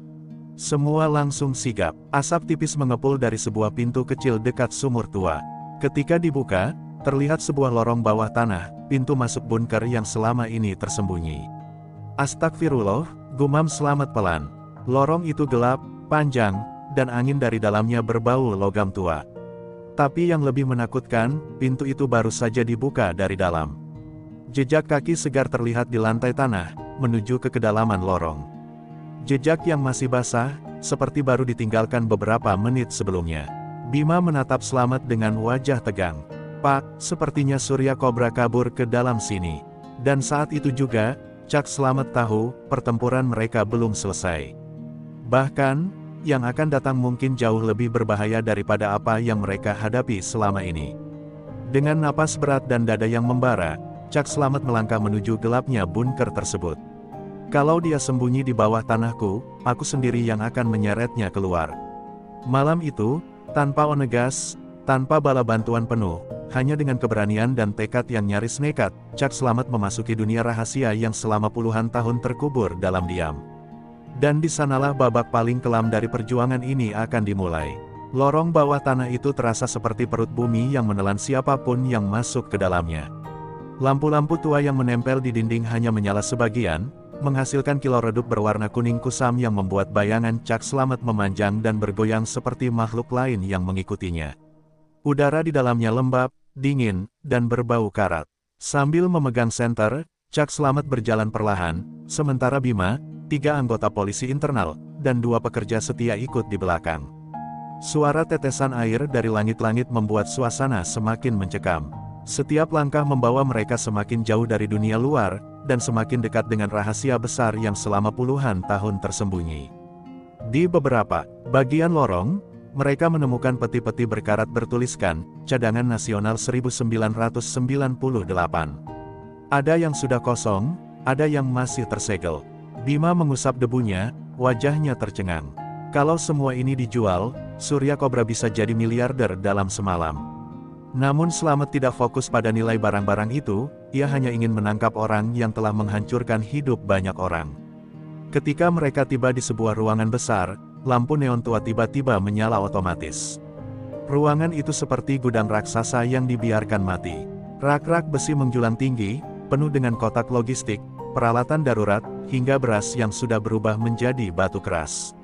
A: Semua langsung sigap, asap tipis mengepul dari sebuah pintu kecil dekat sumur tua. Ketika dibuka, terlihat sebuah lorong bawah tanah, pintu masuk bunker yang selama ini tersembunyi. Astagfirullah, gumam Slamet pelan. Lorong itu gelap, panjang, dan angin dari dalamnya berbau logam tua. Tapi yang lebih menakutkan, pintu itu baru saja dibuka dari dalam. Jejak kaki segar terlihat di lantai tanah, menuju ke kedalaman lorong. Jejak yang masih basah, seperti baru ditinggalkan beberapa menit sebelumnya. Bima menatap Slamet dengan wajah tegang. Pak, sepertinya Surya Cobra kabur ke dalam sini. Dan saat itu juga, Cak Slamet tahu, pertempuran mereka belum selesai. Bahkan, yang akan datang mungkin jauh lebih berbahaya daripada apa yang mereka hadapi selama ini. Dengan napas berat dan dada yang membara, Cak Slamet melangkah menuju gelapnya bunker tersebut. Kalau dia sembunyi di bawah tanahku, aku sendiri yang akan menyeretnya keluar. Malam itu, tanpa onegas, tanpa bala bantuan penuh, hanya dengan keberanian dan tekad yang nyaris nekat, Cak Slamet memasuki dunia rahasia yang selama puluhan tahun terkubur dalam diam. Dan di sanalah babak paling kelam dari perjuangan ini akan dimulai. Lorong bawah tanah itu terasa seperti perut bumi yang menelan siapapun yang masuk ke dalamnya. Lampu-lampu tua yang menempel di dinding hanya menyala sebagian, menghasilkan kilau redup berwarna kuning kusam yang membuat bayangan Cak Slamet memanjang dan bergoyang seperti makhluk lain yang mengikutinya. Udara di dalamnya lembab, dingin, dan berbau karat. Sambil memegang senter, Cak Slamet berjalan perlahan, sementara Bima, 3 anggota polisi internal, dan 2 pekerja setia ikut di belakang. Suara tetesan air dari langit-langit membuat suasana semakin mencekam. Setiap langkah membawa mereka semakin jauh dari dunia luar, dan semakin dekat dengan rahasia besar yang selama puluhan tahun tersembunyi. Di beberapa bagian lorong, mereka menemukan peti-peti berkarat bertuliskan, Cadangan Nasional 1998. Ada yang sudah kosong, ada yang masih tersegel. Bima mengusap debunya, wajahnya tercengang. Kalau semua ini dijual, Surya Cobra bisa jadi miliarder dalam semalam. Namun Slamet tidak fokus pada nilai barang-barang itu, ia hanya ingin menangkap orang yang telah menghancurkan hidup banyak orang. Ketika mereka tiba di sebuah ruangan besar, lampu neon tua tiba-tiba menyala otomatis. Ruangan itu seperti gudang raksasa yang dibiarkan mati. Rak-rak besi menjulang tinggi, penuh dengan kotak logistik, peralatan darurat, hingga beras yang sudah berubah menjadi batu keras.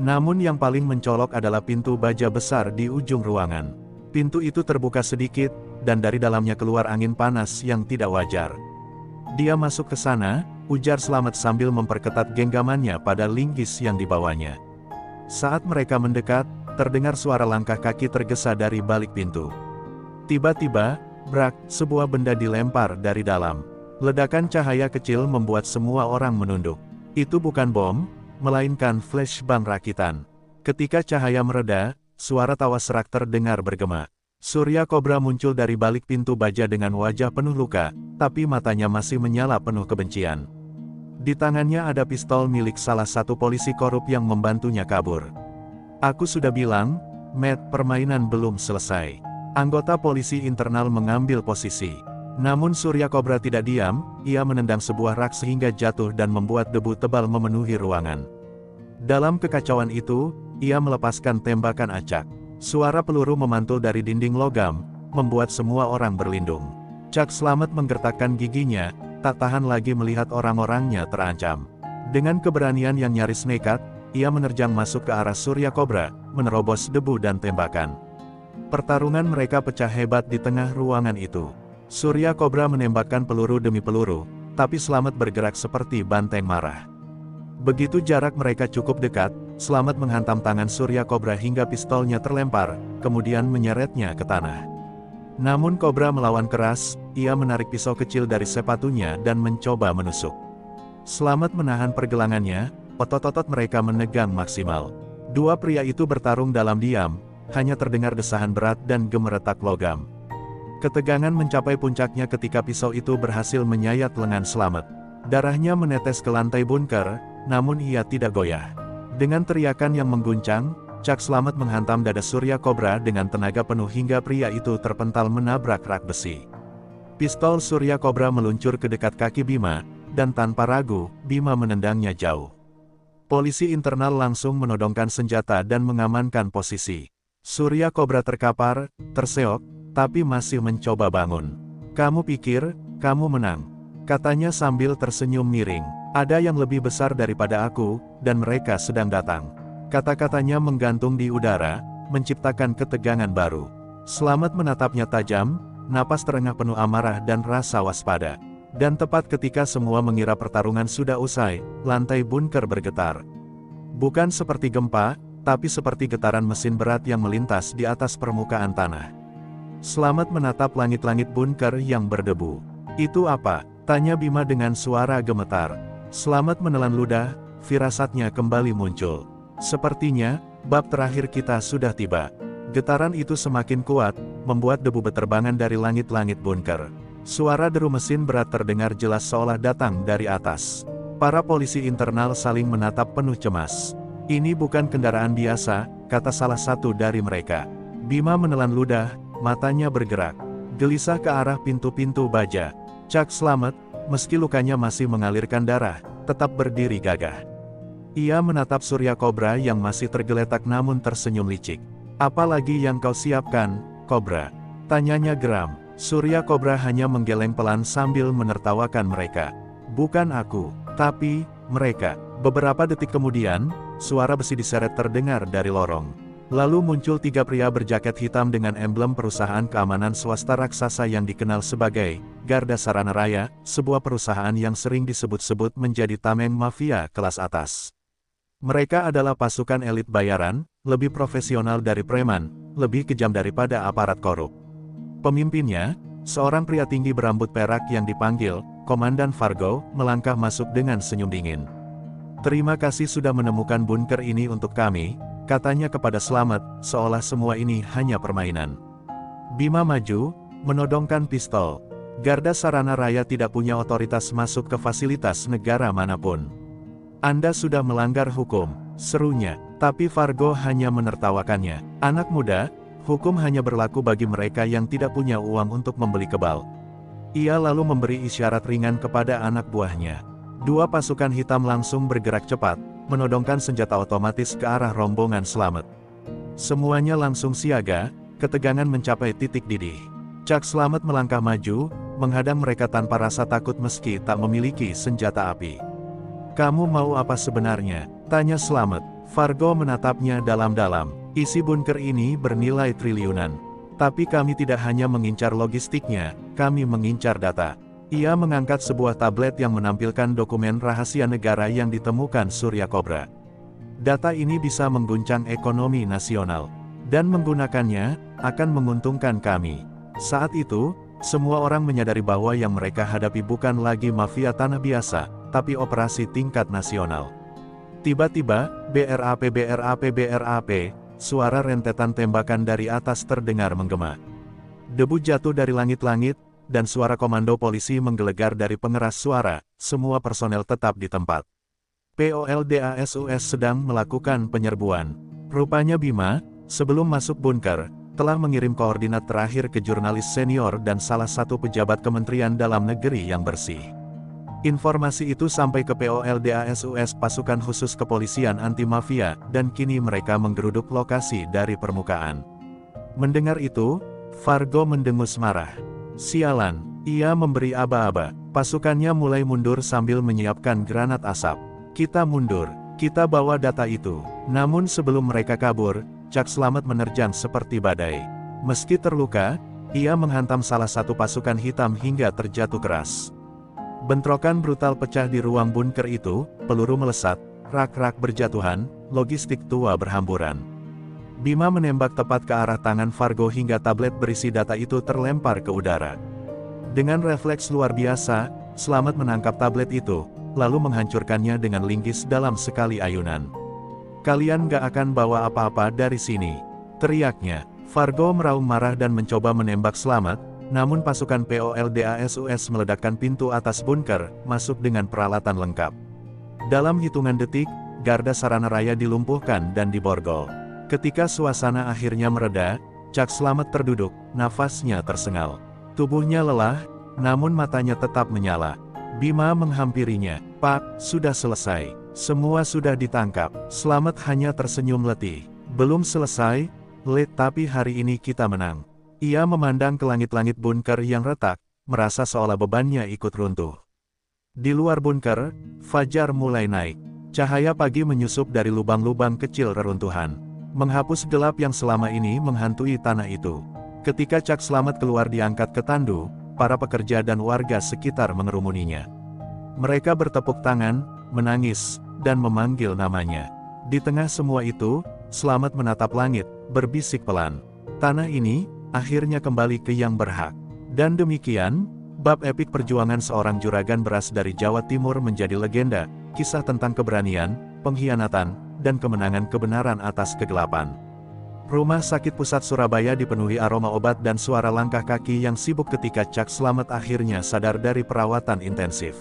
A: Namun yang paling mencolok adalah pintu baja besar di ujung ruangan. Pintu itu terbuka sedikit, dan dari dalamnya keluar angin panas yang tidak wajar. Dia masuk ke sana, ujar Slamet sambil memperketat genggamannya pada linggis yang dibawanya. Saat mereka mendekat, terdengar suara langkah kaki tergesa dari balik pintu. Tiba-tiba, brak, sebuah benda dilempar dari dalam. Ledakan cahaya kecil membuat semua orang menunduk. Itu bukan bom, melainkan flashbang rakitan. Ketika cahaya mereda, suara tawa serak terdengar bergema. Surya Cobra muncul dari balik pintu baja dengan wajah penuh luka, tapi matanya masih menyala penuh kebencian. Di tangannya ada pistol milik salah satu polisi korup yang membantunya kabur. Aku sudah bilang, Matt, permainan belum selesai. Anggota polisi internal mengambil posisi. Namun Surya Cobra tidak diam, ia menendang sebuah rak sehingga jatuh dan membuat debu tebal memenuhi ruangan. Dalam kekacauan itu, ia melepaskan tembakan acak. Suara peluru memantul dari dinding logam, membuat semua orang berlindung. Cak Slamet menggertakkan giginya, tak tahan lagi melihat orang-orangnya terancam. Dengan keberanian yang nyaris nekat, ia menerjang masuk ke arah Surya Cobra, menerobos debu dan tembakan. Pertarungan mereka pecah hebat di tengah ruangan itu. Surya Cobra menembakkan peluru demi peluru, tapi Slamet bergerak seperti banteng marah. Begitu jarak mereka cukup dekat, Slamet menghantam tangan Surya Cobra hingga pistolnya terlempar, kemudian menyeretnya ke tanah. Namun Cobra melawan keras, ia menarik pisau kecil dari sepatunya dan mencoba menusuk. Slamet menahan pergelangannya, otot-otot mereka menegang maksimal. Dua pria itu bertarung dalam diam, hanya terdengar desahan berat dan gemeretak logam. Ketegangan mencapai puncaknya ketika pisau itu berhasil menyayat lengan Slamet. Darahnya menetes ke lantai bunker, namun ia tidak goyah. Dengan teriakan yang mengguncang, Chuck Slamet menghantam dada Surya Cobra dengan tenaga penuh hingga pria itu terpental menabrak rak besi. Pistol Surya Cobra meluncur ke dekat kaki Bima, dan tanpa ragu, Bima menendangnya jauh. Polisi internal langsung menodongkan senjata dan mengamankan posisi. Surya Cobra terkapar, terseok, tapi masih mencoba bangun. "Kamu pikir, kamu menang?" katanya sambil tersenyum miring. "Ada yang lebih besar daripada aku, dan mereka sedang datang." Kata-katanya menggantung di udara, menciptakan ketegangan baru. Slamet menatapnya tajam, napas terengah penuh amarah dan rasa waspada. Dan tepat ketika semua mengira pertarungan sudah usai, lantai bunker bergetar. Bukan seperti gempa, tapi seperti getaran mesin berat yang melintas di atas permukaan tanah. Slamet menatap langit-langit bunker yang berdebu. "Itu apa?" tanya Bima dengan suara gemetar. Slamet menelan ludah, firasatnya kembali muncul. "Sepertinya, bab terakhir kita sudah tiba." Getaran itu semakin kuat, membuat debu beterbangan dari langit-langit bunker. Suara deru mesin berat terdengar jelas seolah datang dari atas. Para polisi internal saling menatap penuh cemas. "Ini bukan kendaraan biasa," kata salah satu dari mereka. Bima menelan ludah, matanya bergerak. Gelisah ke arah pintu-pintu baja. Chuck Slamet, meski lukanya masih mengalirkan darah, tetap berdiri gagah. Ia menatap Surya Cobra yang masih tergeletak namun tersenyum licik. "Apa lagi yang kau siapkan, Cobra?" tanyanya geram. Surya Cobra hanya menggeleng pelan sambil menertawakan mereka. "Bukan aku, tapi mereka." Beberapa detik kemudian, suara besi diseret terdengar dari lorong. Lalu muncul tiga pria berjaket hitam dengan emblem perusahaan keamanan swasta raksasa yang dikenal sebagai Garda Sarana Raya, sebuah perusahaan yang sering disebut-sebut menjadi tameng mafia kelas atas. Mereka adalah pasukan elit bayaran, lebih profesional dari preman, lebih kejam daripada aparat korup. Pemimpinnya, seorang pria tinggi berambut perak yang dipanggil Komandan Fargo, melangkah masuk dengan senyum dingin. "Terima kasih sudah menemukan bunker ini untuk kami," katanya kepada Slamet, seolah semua ini hanya permainan. Bima maju, menodongkan pistol. "Garda Sarana Raya tidak punya otoritas masuk ke fasilitas negara manapun. Anda sudah melanggar hukum," serunya. Tapi Fargo hanya menertawakannya. "Anak muda, hukum hanya berlaku bagi mereka yang tidak punya uang untuk membeli kebal." Ia lalu memberi isyarat ringan kepada anak buahnya. Dua pasukan hitam langsung bergerak cepat, menodongkan senjata otomatis ke arah rombongan Slamet. Semuanya langsung siaga, ketegangan mencapai titik didih. Chuck Slamet melangkah maju, menghadang mereka tanpa rasa takut meski tak memiliki senjata api. "Kamu mau apa sebenarnya?" tanya Slamet. Fargo menatapnya dalam-dalam. "Isi bunker ini bernilai triliunan. Tapi kami tidak hanya mengincar logistiknya, kami mengincar data." Ia mengangkat sebuah tablet yang menampilkan dokumen rahasia negara yang ditemukan Surya Cobra. "Data ini bisa mengguncang ekonomi nasional. Dan menggunakannya, akan menguntungkan kami." Saat itu, semua orang menyadari bahwa yang mereka hadapi bukan lagi mafia tanah biasa, tapi operasi tingkat nasional. Tiba-tiba, BRAP BRAP BRAP, suara rentetan tembakan dari atas terdengar menggema. Debu jatuh dari langit-langit, dan suara komando polisi menggelegar dari pengeras suara. Semua personel tetap di tempat. POLDASUS sedang melakukan penyerbuan. Rupanya Bima, sebelum masuk bunker, telah mengirim koordinat terakhir ke jurnalis senior dan salah satu pejabat Kementerian Dalam Negeri yang bersih. Informasi itu sampai ke POLDASUS, pasukan khusus kepolisian anti-mafia, dan kini mereka menggeruduk lokasi dari permukaan. Mendengar itu, Fargo mendengus marah. "Sialan," ia memberi aba-aba. Pasukannya mulai mundur sambil menyiapkan granat asap. "Kita mundur, kita bawa data itu." Namun sebelum mereka kabur, Chuck Slamet menerjang seperti badai. Meski terluka, ia menghantam salah satu pasukan hitam hingga terjatuh keras. Bentrokan brutal pecah di ruang bunker itu, peluru melesat, rak-rak berjatuhan, logistik tua berhamburan. Bima menembak tepat ke arah tangan Fargo hingga tablet berisi data itu terlempar ke udara. Dengan refleks luar biasa, Slamet menangkap tablet itu, lalu menghancurkannya dengan linggis dalam sekali ayunan. "Kalian gak akan bawa apa-apa dari sini," teriaknya. Fargo meraung marah dan mencoba menembak Slamet, namun pasukan POLDASUS meledakkan pintu atas bunker, masuk dengan peralatan lengkap. Dalam hitungan detik, garda sarana raya dilumpuhkan dan diborgol. Ketika suasana akhirnya mereda, Chuck Slamet terduduk, nafasnya tersengal. Tubuhnya lelah, namun matanya tetap menyala. Bima menghampirinya. "Pak, sudah selesai. Semua sudah ditangkap." Slamet hanya tersenyum letih. "Belum selesai, Le, tapi hari ini kita menang." Ia memandang ke langit-langit bunker yang retak, merasa seolah bebannya ikut runtuh. Di luar bunker, fajar mulai naik. Cahaya pagi menyusup dari lubang-lubang kecil reruntuhan, menghapus gelap yang selama ini menghantui tanah itu. Ketika Chuck Slamet keluar diangkat ke tandu, para pekerja dan warga sekitar mengerumuninya. Mereka bertepuk tangan, menangis, dan memanggil namanya. Di tengah semua itu, Slamet menatap langit, berbisik pelan. "Tanah ini, akhirnya kembali ke yang berhak." Dan demikian, bab epik perjuangan seorang juragan beras dari Jawa Timur menjadi legenda, kisah tentang keberanian, pengkhianatan, dan kemenangan kebenaran atas kegelapan. Rumah Sakit Pusat Surabaya dipenuhi aroma obat dan suara langkah kaki yang sibuk ketika Chuck Slamet akhirnya sadar dari perawatan intensif.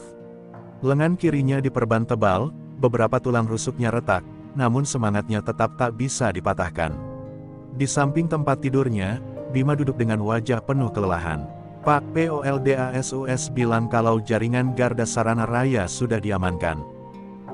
A: Lengan kirinya diperban tebal, beberapa tulang rusuknya retak, namun semangatnya tetap tak bisa dipatahkan. Di samping tempat tidurnya, Bima duduk dengan wajah penuh kelelahan. "Pak, POLDASUS bilang kalau jaringan garda sarana raya sudah diamankan.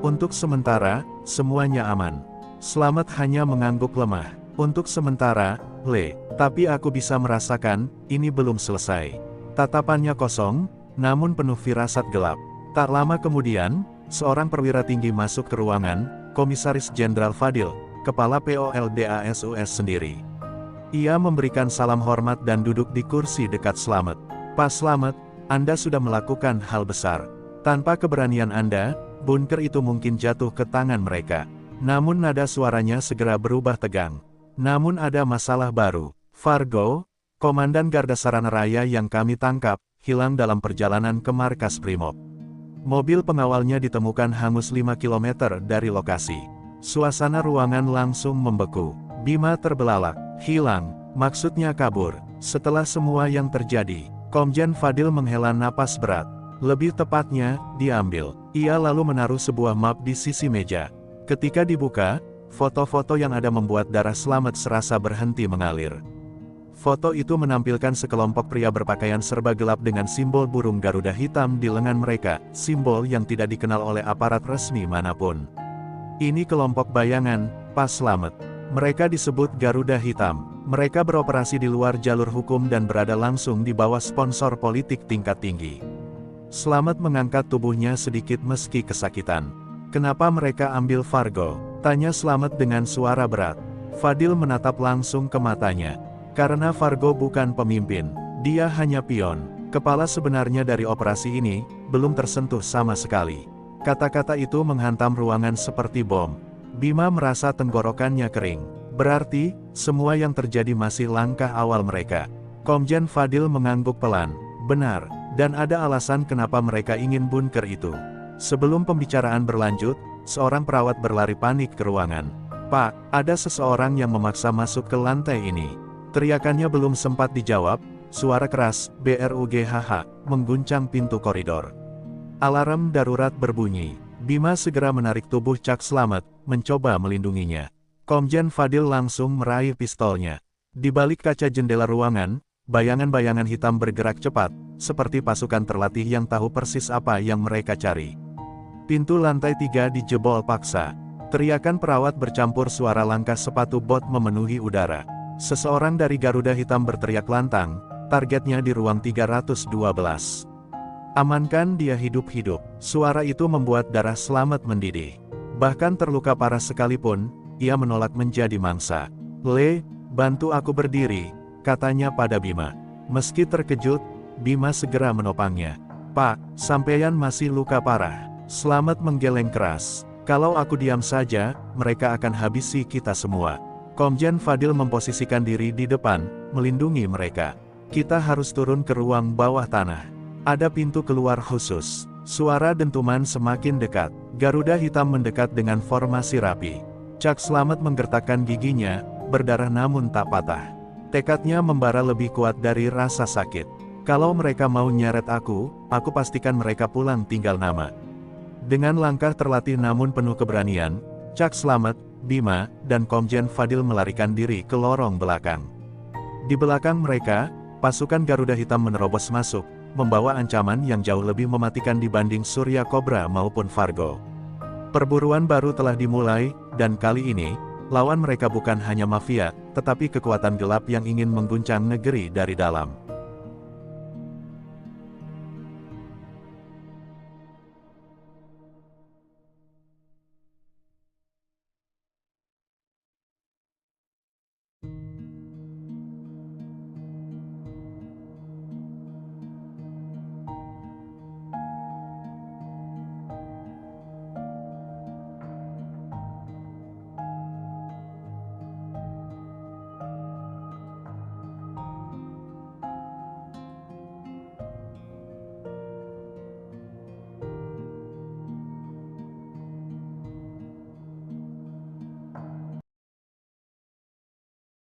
A: Untuk sementara, semuanya aman." Slamet hanya mengangguk lemah. "Untuk sementara, Le, tapi aku bisa merasakan, ini belum selesai." Tatapannya kosong, namun penuh firasat gelap. Tak lama kemudian, seorang perwira tinggi masuk ke ruangan, Komisaris Jenderal Fadil, kepala POLDASUS sendiri. Ia memberikan salam hormat dan duduk di kursi dekat Slamet. "Pak Slamet, Anda sudah melakukan hal besar. Tanpa keberanian Anda, bunker itu mungkin jatuh ke tangan mereka." Namun nada suaranya segera berubah tegang. "Namun ada masalah baru. Fargo, komandan garda sarana raya yang kami tangkap, hilang dalam perjalanan ke markas Brimob. Mobil pengawalnya ditemukan hangus 5 km dari lokasi." Suasana ruangan langsung membeku. Bima terbelalak. "Hilang, maksudnya kabur." Setelah semua yang terjadi, Komjen Fadil menghela napas berat. "Lebih tepatnya, diambil." Ia lalu menaruh sebuah map di sisi meja. Ketika dibuka, foto-foto yang ada membuat darah Slamet serasa berhenti mengalir. Foto itu menampilkan sekelompok pria berpakaian serba gelap dengan simbol burung Garuda hitam di lengan mereka, simbol yang tidak dikenal oleh aparat resmi manapun. "Ini kelompok bayangan, Pak Slamet. Mereka disebut Garuda Hitam. Mereka beroperasi di luar jalur hukum dan berada langsung di bawah sponsor politik tingkat tinggi." Slamet mengangkat tubuhnya sedikit meski kesakitan. "Kenapa mereka ambil Fargo?" tanya Slamet dengan suara berat. Fadil menatap langsung ke matanya. "Karena Fargo bukan pemimpin, dia hanya pion. Kepala sebenarnya dari operasi ini, belum tersentuh sama sekali." Kata-kata itu menghantam ruangan seperti bom. Bima merasa tenggorokannya kering. "Berarti, semua yang terjadi masih langkah awal mereka." Komjen Fadil mengangguk pelan. "Benar, dan ada alasan kenapa mereka ingin bunker itu." Sebelum pembicaraan berlanjut, seorang perawat berlari panik ke ruangan. "Pak, ada seseorang yang memaksa masuk ke lantai ini." Teriakannya belum sempat dijawab, suara keras, "BRUGHH," mengguncang pintu koridor. Alarm darurat berbunyi. Bima segera menarik tubuh Chuck Slamet, mencoba melindunginya. Komjen Fadil langsung meraih pistolnya. Di balik kaca jendela ruangan, bayangan-bayangan hitam bergerak cepat, seperti pasukan terlatih yang tahu persis apa yang mereka cari. Pintu lantai 3 dijebol paksa. Teriakan perawat bercampur suara langkah sepatu bot memenuhi udara. Seseorang dari Garuda Hitam berteriak lantang, targetnya di ruang 312. "Amankan dia hidup-hidup." Suara itu membuat darah Slamet mendidih. Bahkan terluka parah sekalipun, ia menolak menjadi mangsa. "Le, bantu aku berdiri," katanya pada Bima. Meski terkejut, Bima segera menopangnya. "Pak, sampeyan masih luka parah." Slamet menggeleng keras. Kalau aku diam saja, mereka akan habisi kita semua. Komjen Fadil memposisikan diri di depan, melindungi mereka. Kita harus turun ke ruang bawah tanah. Ada pintu keluar khusus. Suara dentuman semakin dekat. Garuda hitam mendekat dengan formasi rapi. Cak Slamet menggertakkan giginya, berdarah namun tak patah. Tekadnya membara lebih kuat dari rasa sakit. Kalau mereka mau nyeret aku pastikan mereka pulang tinggal nama. Dengan langkah terlatih namun penuh keberanian, Cak Slamet, Bima, dan Komjen Fadil melarikan diri ke lorong belakang. Di belakang mereka, pasukan Garuda Hitam menerobos masuk, membawa ancaman yang jauh lebih mematikan dibanding Surya Cobra maupun Fargo. Perburuan baru telah dimulai, dan kali ini, lawan mereka bukan hanya mafia, tetapi kekuatan gelap yang ingin mengguncang negeri dari dalam.